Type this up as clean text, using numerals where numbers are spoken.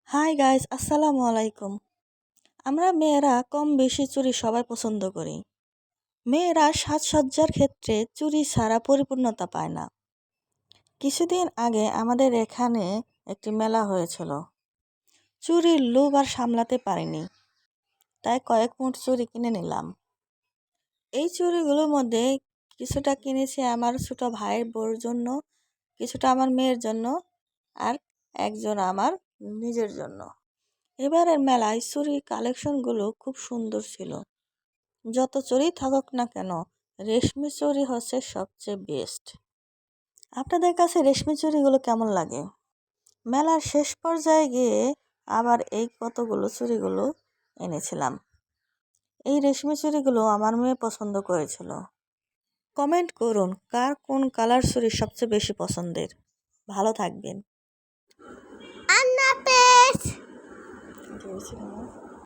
Hi guys, আসসালামু আলাইকুম। আমরা মেয়েরা কম বেশি চুড়ি সবাই পছন্দ করি। মেয়েরা সাজসজ্জার ক্ষেত্রে চুড়ি ছাড়া পরিপূর্ণতা পায় না। কিছুদিন আগে আমাদের এখানে একটি মেলা হয়েছিল। চুড়ির লোভ আর সামলাতে পারিনি, তাই কয়েক মুঠ চুড়ি কিনে নিলাম। এই চুড়িগুলোর মধ্যে কিছুটা কিনেছি আমার ছোট ভাইয়ের বউর জন্য, কিছুটা আমার মেয়ের জন্য, আর একজন আমার নিজের জন্য। এবারের মেলায় চুড়ির কালেকশনগুলো খুব সুন্দর ছিল। যত চুড়ি থাকুক না কেন, রেশমি চুড়ি হচ্ছে সবচেয়ে বেস্ট। আপনাদের কাছে রেশমি চুড়িগুলো কেমন লাগে? মেলার শেষ পর্যায়ে গিয়ে আবার এই কতগুলো চুড়িগুলো এনেছিলাম। এই রেশমি চুড়িগুলো আমার মেয়ে পছন্দ করেছিল। কমেন্ট করুন কার কোন কালার চুড়ি সবচেয়ে বেশি পছন্দের। ভালো থাকবেন।